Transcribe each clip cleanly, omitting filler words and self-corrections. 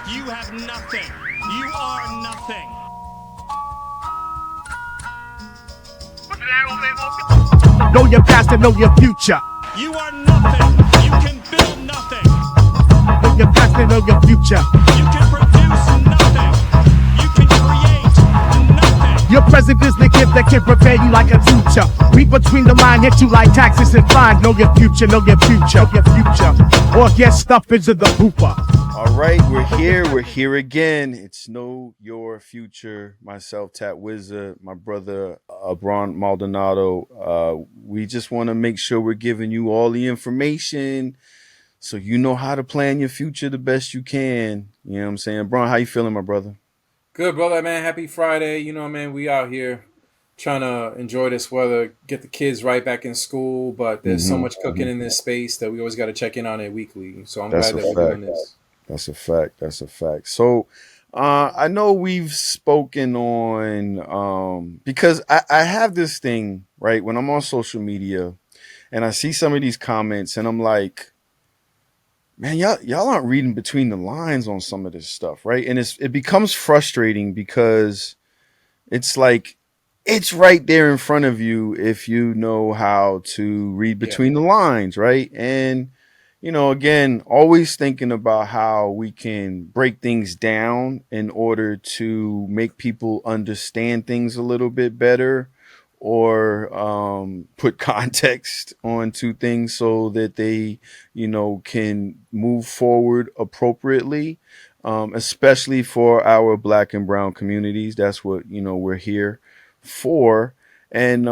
You have nothing. You are nothing. Know your past and know your future. You are nothing. You can build nothing. Know your past and know your future. You can produce nothing. You can create nothing. Your present is the gift that can prepare you like a future. Read between the line, hit you like taxes and fines. Know your future, know your future, know your future. Or get stuff into the hooper. All right, we're here again. It's Know Your Future. Myself, Tat Wizard, my brother, Bron Maldonado. We just want to make sure we're giving you all the information so you know how to plan your future the best you can. You know what I'm saying? Bron, how you feeling, my brother? Good, brother, man. Happy Friday. You know, man, we out here trying to enjoy this weather, get the kids right back in school, but there's so much cooking in this space that we always got to check in on it weekly. So I'm That's glad a that we're fact. doing this. That's a fact. That's a fact. So, I know we've spoken on because I have this thing, right? When I'm on social media and I see some of these comments and I'm like, man, y'all aren't reading between the lines on some of this stuff, right? And it becomes frustrating because it's like it's right there in front of you if you know how to read between the lines, right? And again, always thinking about how we can break things down in order to make people understand things a little bit better or put context onto things so that they, can move forward appropriately, especially for our Black and brown communities. That's what, we're here for. And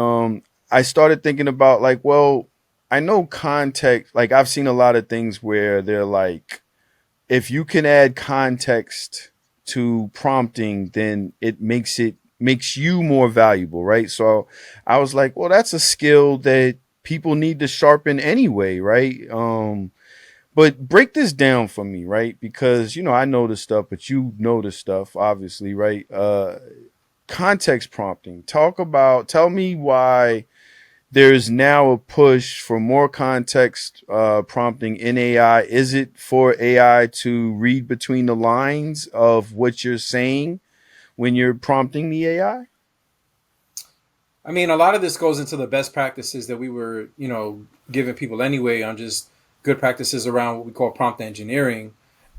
I started thinking about like, well, I know context, like I've seen a lot of things where they're like, if you can add context to prompting, then it makes you more valuable, right? So I was like, well, that's a skill that people need to sharpen anyway, right? But break this down for me, right? Because I know the stuff, but you know the stuff, obviously, right? Context prompting. Tell me why there's now a push for more context prompting in AI. Is it for AI to read between the lines of what you're saying when you're prompting the AI? I mean, a lot of this goes into the best practices that we were, giving people anyway on just good practices around what we call prompt engineering.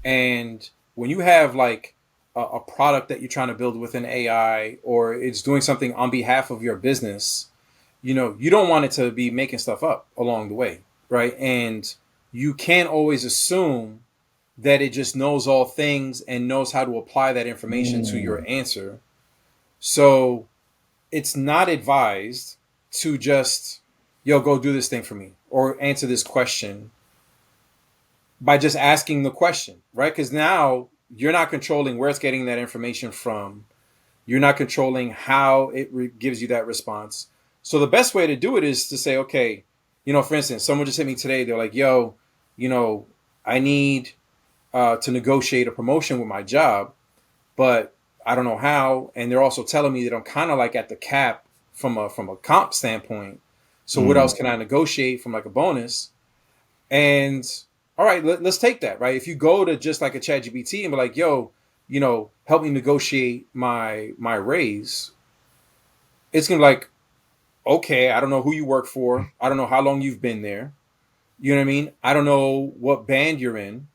And when you have like a product that you're trying to build within AI or it's doing something on behalf of your business, you don't want it to be making stuff up along the way, right? And you can't always assume that it just knows all things and knows how to apply that information to your answer. So it's not advised to just, go do this thing for me or answer this question by just asking the question, right? Because now you're not controlling where it's getting that information from. You're not controlling how it gives you that response. So the best way to do it is to say, okay, for instance, someone just hit me today. They're like, yo, I need to negotiate a promotion with my job, but I don't know how. And they're also telling me that I'm kind of like at the cap from a comp standpoint. So what else can I negotiate from like a bonus? And all right, let's take that, right? If you go to just like a ChatGPT and be like, yo, help me negotiate my raise, it's gonna be like, okay, I don't know who you work for. I don't know how long you've been there. You know what I mean? I don't know what band you're in.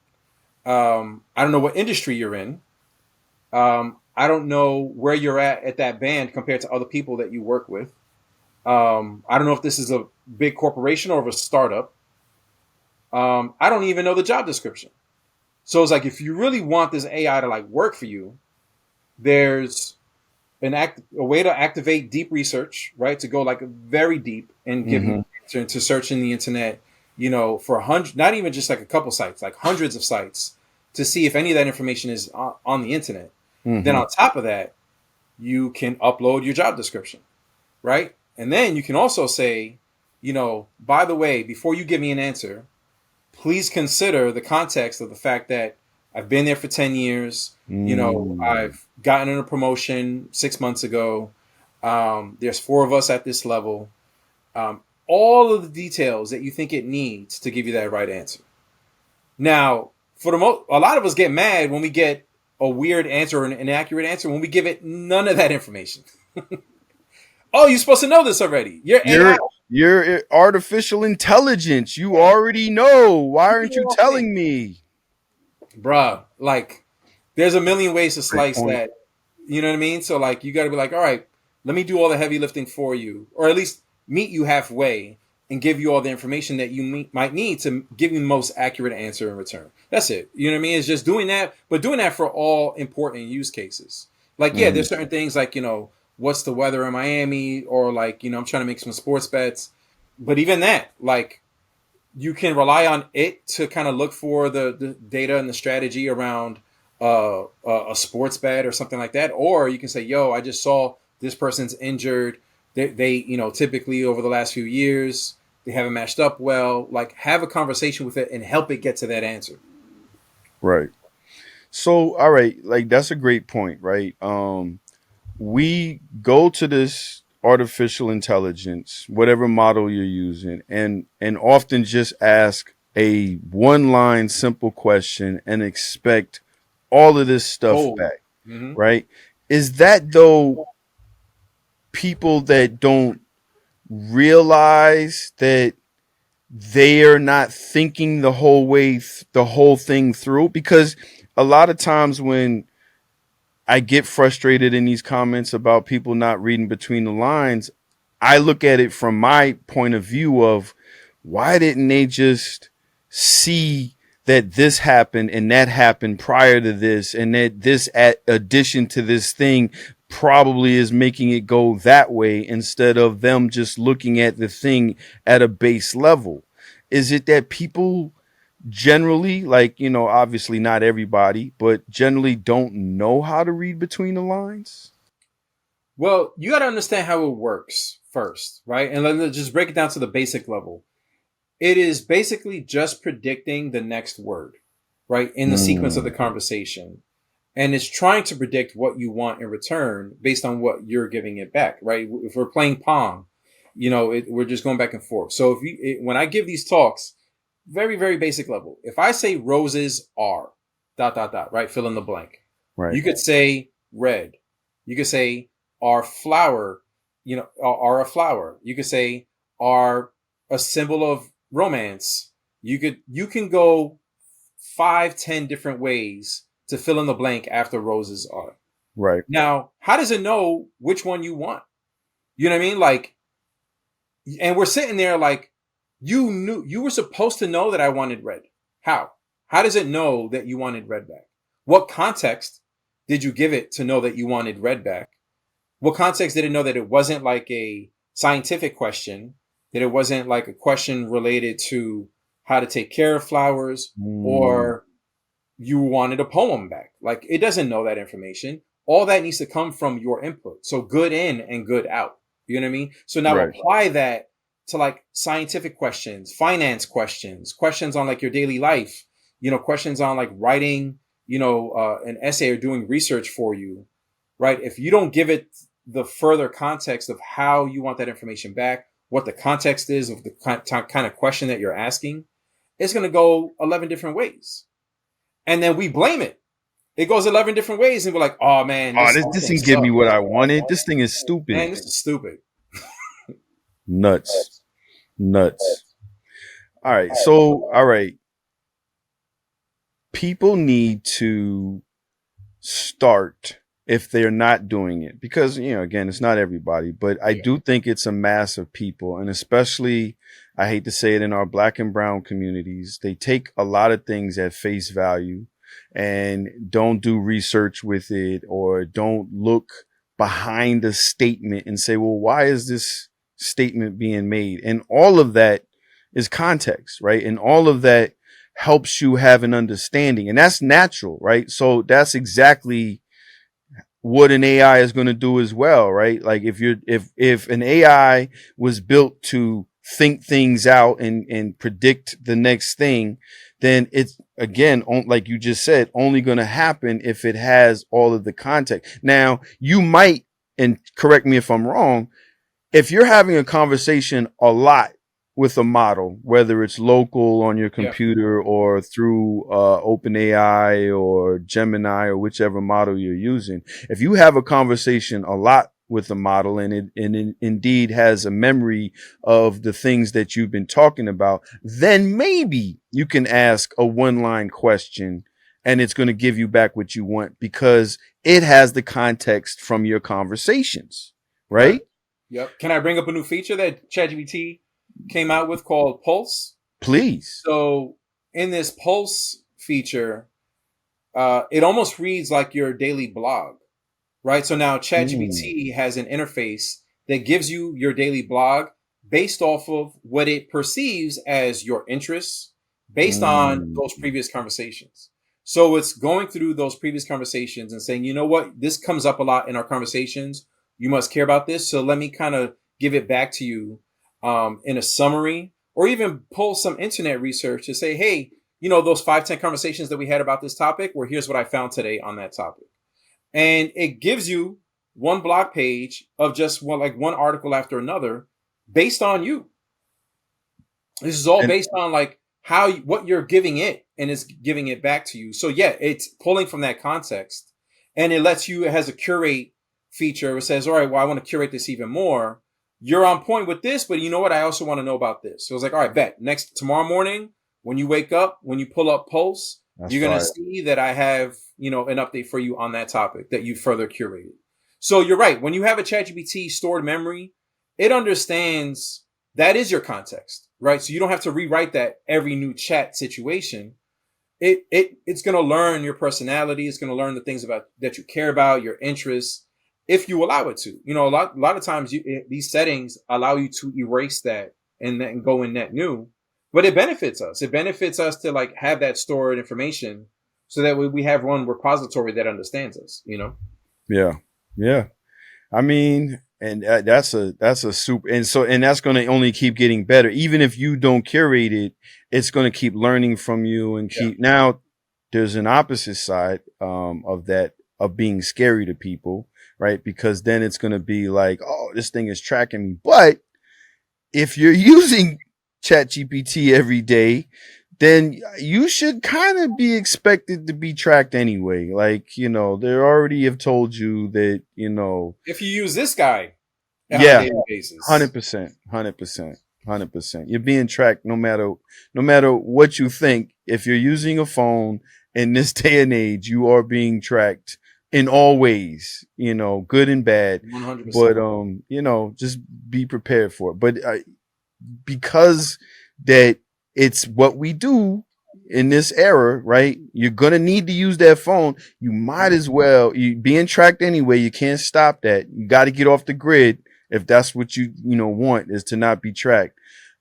I don't know what industry you're in. I don't know where you're at that band compared to other people that you work with. I don't know if this is a big corporation or of a startup. I don't even know the job description. So it's like, if you really want this AI to like work for you, there's a way to activate deep research, right? To go like very deep and give you an answer to search in the internet, for not even just like a couple sites, like hundreds of sites to see if any of that information is on the internet. Then on top of that, you can upload your job description, right? And then you can also say, by the way, before you give me an answer, please consider the context of the fact that I've been there for 10 years. I've gotten a promotion 6 months ago. There's 4 of us at this level. All of the details that you think it needs to give you that right answer. Now, a lot of us get mad when we get a weird answer or an inaccurate answer when we give it none of that information. Oh, you're supposed to know this already. You're AI. You're artificial intelligence. You already know. Why aren't you telling me? Bruh, like, there's a million ways to Great slice point. that. You know what I mean? So, like, you got to be like, all right, let me do all the heavy lifting for you, or at least meet you halfway and give you all the information that you might need to give you the most accurate answer in return. That's it. You know what I mean? It's just doing that, but doing that for all important use cases. Like, yeah, Mhm. there's certain things like, what's the weather in Miami, or like, I'm trying to make some sports bets. But even that, like, you can rely on it to kind of look for the data and the strategy around a sports bet or something like that. Or you can say, yo, I just saw this person's injured. They typically over the last few years, they haven't matched up well. Like, have a conversation with it and help it get to that answer. Right. So, all right, like that's a great point, right? We go to this artificial intelligence, whatever model you're using, and often just ask a one-line simple question and expect all of this stuff Oh, back, mm-hmm. right? Is that though people that don't realize that they are not thinking the whole way, the whole thing through? Because a lot of times when I get frustrated in these comments about people not reading between the lines, I look at it from my point of view of why didn't they just see that this happened and that happened prior to this, and that this addition to this thing probably is making it go that way, instead of them just looking at the thing at a base level? Is it that people generally, like, obviously not everybody, but generally don't know how to read between the lines? Well, you got to understand how it works first, right? And let's just break it down to the basic level. It is basically just predicting the next word, right, in the sequence of the Mm, conversation. And it's trying to predict what you want in return based on what you're giving it back, right? If we're playing Pong, we're just going back and forth. So when I give these talks, very, very basic level, if I say roses are dot, dot, dot, right? Fill in the blank. right, You could say red. You could say are flower, are a flower. You could say are a symbol of romance. You can go 5, 10 different ways to fill in the blank after roses are. right, Now, how does it know which one you want? You know what I mean? Like, and we're sitting there like, you were supposed to know that I wanted red. How? How does it know that you wanted red back? What context did you give it to know that you wanted red back? What context did it know that it wasn't like a scientific question, that it wasn't like a question related to how to take care of flowers, mm, or you wanted a poem back? Like, it doesn't know that information. All that needs to come from your input. So good in and good out. You know what I mean? So now right, apply that to like scientific questions, finance questions, questions on like your daily life, questions on like writing, an essay or doing research for you, right? If you don't give it the further context of how you want that information back, what the context is of the kind of question that you're asking, it's going to go 11 different ways. And then we blame it. It goes 11 different ways, and we're like, oh man, oh, this this thing didn't give me sucks. what I wanted. This thing is stupid. Man, this is stupid. Nuts. Nuts. All right, so all right, people need to start if they're not doing it, because again, it's not everybody, but I do think it's a mass of people, and especially, I hate to say it, in our black and brown communities, they take a lot of things at face value and don't do research with it, or don't look behind a statement and say, well, why is this statement being made? And all of that is context, right? And all of that helps you have an understanding, and that's natural, right? So that's exactly what an AI is going to do as well, right? Like, if an AI was built to think things out and predict the next thing, then it's, again, like you just said, only going to happen if it has all of the context. Now, you might, and correct me if I'm wrong, if you're having a conversation a lot with a model, whether it's local on your Yeah. computer or through OpenAI or Gemini or whichever model you're using. If you have a conversation a lot with the model and it indeed has a memory of the things that you've been talking about, then maybe you can ask a one-line question and it's going to give you back what you want because it has the context from your conversations, right? Yep. Can I bring up a new feature that ChatGPT came out with called Pulse? Please. So in this Pulse feature, it almost reads like your daily blog, right? So now ChatGPT has an interface that gives you your daily blog based off of what it perceives as your interests based on those previous conversations. So it's going through those previous conversations and saying, you know what, this comes up a lot in our conversations. You must care about this. So let me kind of give it back to you in a summary, or even pull some internet research to say, hey, you know, those 5-10 conversations that we had about this topic, well, here's what I found today on that topic. And it gives you one blog page of just one article after another based on you. This is all based on like what you're giving it, and it's giving it back to you. So yeah, it's pulling from that context, and it has a curate feature. It says, all right, well, I want to curate this even more. You're on point with this, but you know what? I also want to know about this. So it's like, all right, bet tomorrow morning when you wake up, when you pull up Pulse, you're going to see that I have, you know, an update for you on that topic that you further curated. So you're right. When you have a ChatGPT stored memory, it understands that is your context, right? So you don't have to rewrite that every new chat situation. It's going to learn your personality. It's going to learn the things about that you care about, your interests, if you allow it to. You know, a lot of times these settings allow you to erase that and then go in net new, but it benefits us. It benefits us to like have that stored information so that we have one repository that understands us, you know? Yeah. Yeah. I mean, and that's a super, and that's going to only keep getting better. Even if you don't curate it, it's going to keep learning from you and keep. Now there's an opposite side of that, of being scary to people, right? Because then it's going to be like, oh, this thing is tracking me. But if you're using ChatGPT every day, then you should kind of be expected to be tracked anyway. Like, you know, they already have told you that, you know, if you use this guy on a daily basis, 100%. You're being tracked no matter what you think. If you're using a phone in this day and age, you are being tracked in all ways, you know, good and bad. 100%. But you know, just be prepared for it. But because that it's what we do in this era, right? You're gonna need to use that phone. You might as well. You being tracked anyway. You can't stop that. You got to get off the grid if that's what you want, is to not be tracked.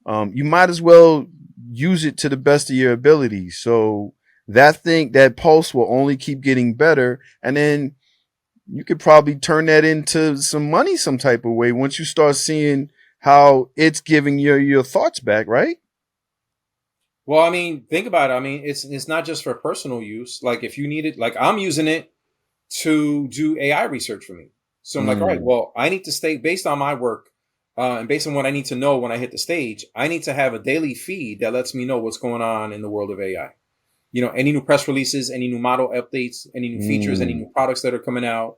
You might as well use it to the best of your ability. So that Pulse will only keep getting better, and then you could probably turn that into some money some type of way once you start seeing how it's giving your thoughts back, right? Well, I mean, think about it. I mean, it's not just for personal use. Like if you need it, like I'm using it to do AI research for me. So I'm like, all right, well, I need to stay based on my work and based on what I need to know when I hit the stage. I need to have a daily feed that lets me know what's going on in the world of AI. You know, any new press releases, any new model updates, any new features, any new products that are coming out.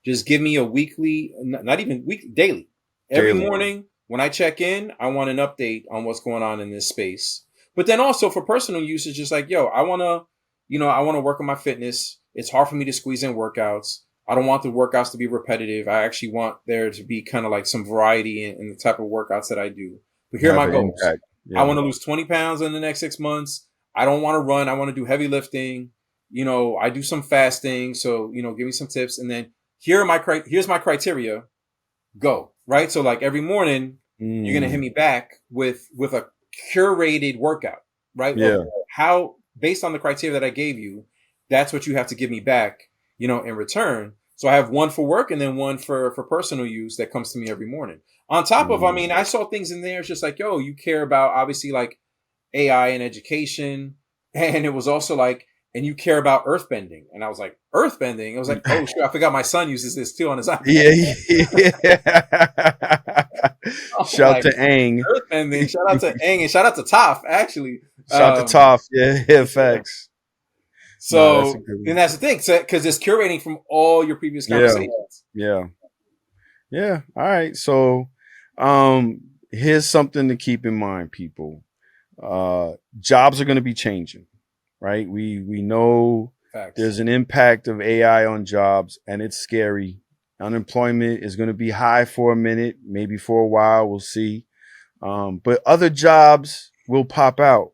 Just give me a weekly, not even weekly, daily. Every morning when I check in, I want an update on what's going on in this space. But then also for personal use, it's just like, yo, I want to work on my fitness. It's hard for me to squeeze in workouts. I don't want the workouts to be repetitive. I actually want there to be kind of like some variety in the type of workouts that I do. But here are my goals. Yeah. I want to lose 20 pounds in the next 6 months. I don't want to run. I want to do heavy lifting. You know, I do some fasting. So, you know, give me some tips. And then here's my criteria. Go. Right. So like every morning, you're going to hit me back with a curated workout, right? Yeah. How, based on the criteria that I gave you, that's what you have to give me back, you know, in return. So I have one for work and then one for personal use that comes to me every morning. On top of, I mean, I saw things in there. It's just like, yo, you care about obviously like AI and education. And it was also like, and you care about earthbending. And I was like, earthbending? I was like, oh, sure. I forgot my son uses this too on his iPad. Yeah. Shout Like, to Aang. earthbending. Shout out to Aang and shout out to Toph, actually. Shout to Toph. Yeah, facts. No, that's a So, good and one. that's the thing, because it's curating from all your previous Yeah. conversations. Yeah. Yeah. All right. So here's something to keep in mind, people. Jobs are going to be changing, right? We know Facts. there's an impact of AI on jobs, and it's scary. Unemployment is going to be high for a minute, maybe for a while. We'll see. But other jobs will pop out.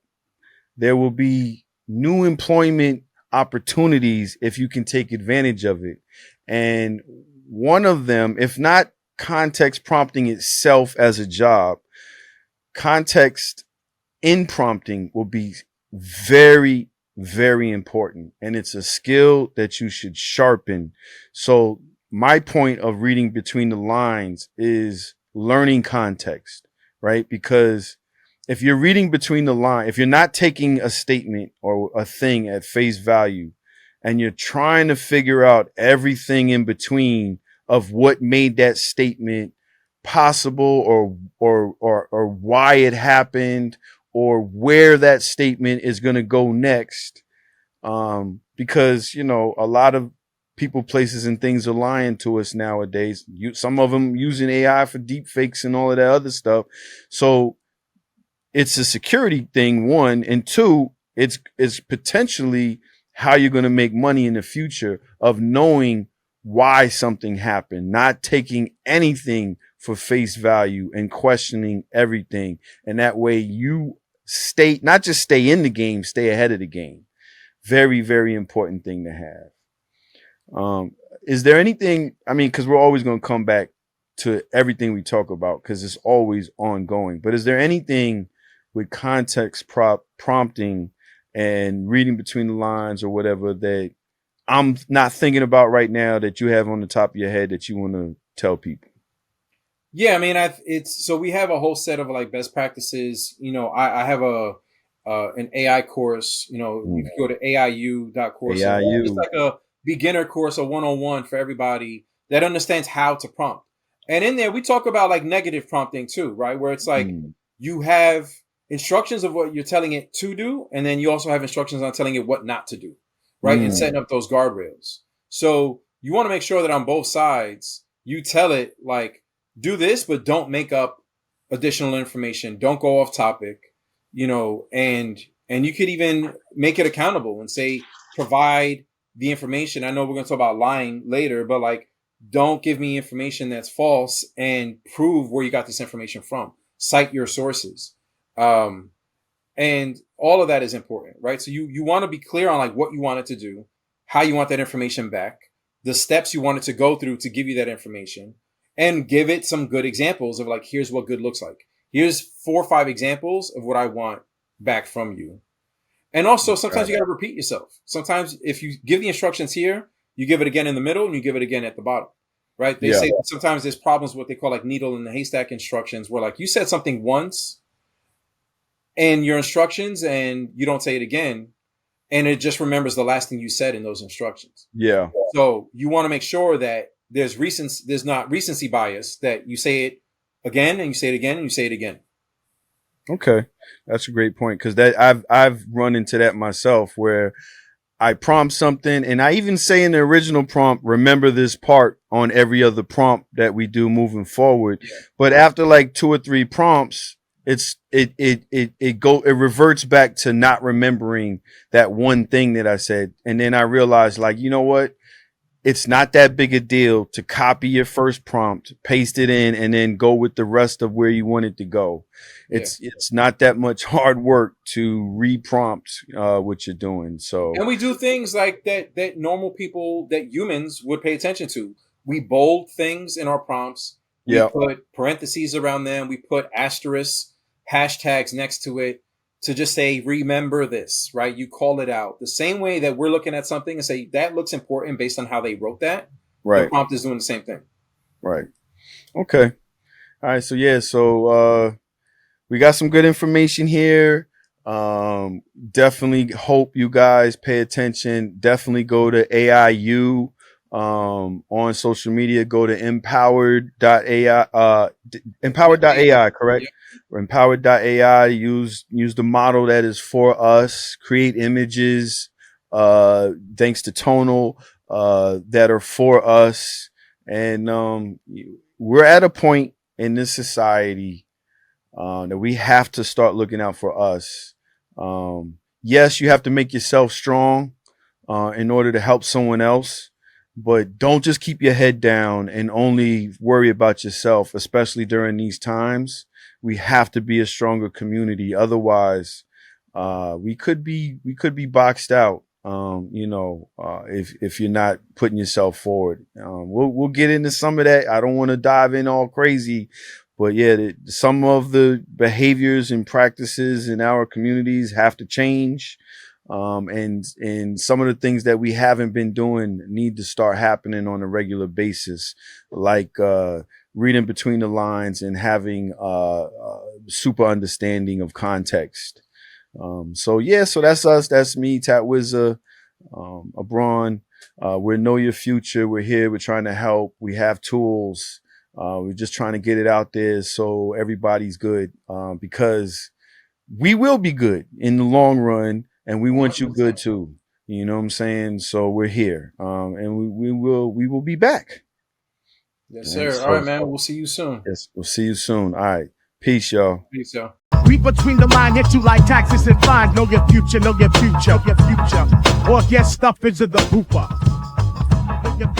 There will be new employment opportunities if you can take advantage of it. And one of them, if not context prompting itself as a job, context in prompting will be very, very important. And it's a skill that you should sharpen. So my point of reading between the lines is learning context, right? Because if you're reading between the lines, if you're not taking a statement or a thing at face value and you're trying to figure out everything in between of what made that statement possible or why it happened or where that statement is going to go next, because a lot of people, places, and things are lying to us nowadays. Some of them using AI for deep fakes and all of that other stuff. So it's a security thing, one, and two, it's potentially how you're going to make money in the future of knowing why something happened, not taking anything for face value and questioning everything. And that way you not just stay in the game, stay ahead of the game. Very, very important thing to have. Is there anything, because we're always going to come back to everything we talk about because it's always ongoing, but is there anything with context prompting and reading between the lines or whatever that I'm not thinking about right now that you have on the top of your head that you want to tell people? Yeah, so we have a whole set of like best practices. I have an AI course. You can go to aiu.course. AIU. It's like a beginner course, a 101 for everybody that understands how to prompt. And in there, we talk about like negative prompting too, right? Where it's like you have instructions of what you're telling it to do, and then you also have instructions on telling it what not to do, right? And setting up those guardrails. So you want to make sure that on both sides, you tell it like, do this, but don't make up additional information. Don't go off topic, and you could even make it accountable and say, provide the information. I know we're going to talk about lying later, but like, don't give me information that's false and prove where you got this information from. Cite your sources. And all of that is important, right? So you want to be clear on like what you want it to do, how you want that information back, the steps you want it to go through to give you that information, and give it some good examples of like, here's what good looks like. Here's 4 or 5 examples of what I want back from you. And also sometimes you got to repeat yourself. Sometimes if you give the instructions here, you give it again in the middle and you give it again at the bottom, right? They say sometimes there's problems with what they call like needle in the haystack instructions, where like you said something once in your instructions and you don't say it again, and it just remembers the last thing you said in those instructions. Yeah. So you want to make sure that there's not recency bias, that you say it again and you say it again and you say it again. Okay, that's a great point, because I've run into that myself where I prompt something and I even say in the original prompt, remember this part on every other prompt that we do moving forward. Yeah. But after like 2 or 3 prompts, it reverts back to not remembering that one thing that I said. And then I realized, like, you know what? It's not that big a deal to copy your first prompt, paste it in, and then go with the rest of where you want it to go. It's not that much hard work to re-prompt what you're doing. So, and we do things like that normal people, that humans would pay attention to. We bold things in our prompts. We put parentheses around them. We put asterisks, hashtags next to it, to just say, remember this, right? You call it out the same way that we're looking at something and say, that looks important based on how they wrote that. Right. The prompt is doing the same thing. Right. Okay. All right. So, we got some good information here. Definitely hope you guys pay attention. Definitely go to AIU. on social media. Go to empowered.ai, empowered.ai, correct? Yep. Empowered.ai. Use the model that is for us. Create images, thanks to Tonal, that are for us. And we're at a point in this society that we have to start looking out for us. Yes, you have to make yourself strong in order to help someone else, but don't just keep your head down and only worry about yourself, especially during these times. We have to be a stronger community. Otherwise, we could be boxed out. If you're not putting yourself forward. We'll get into some of that. I don't want to dive in all crazy, but yeah, some of the behaviors and practices in our communities have to change. And some of the things that we haven't been doing need to start happening on a regular basis, like reading between the lines and having super understanding of context. So that's us. That's me, Tat Wizza, Abron. We're Know Your Future. We're here. We're trying to help. We have tools. We're just trying to get it out there so everybody's good, because we will be good in the long run, and we want you good too. You know what I'm saying? So we're here, and we will be back. Yes, sir. All right, man. We'll see you soon. Yes, we'll see you soon. All right. Peace, y'all. Peace, y'all. Read between the line, hit you like taxes and fines. Know your future, know your future, know your future. Or get stuff into the hooper. Know your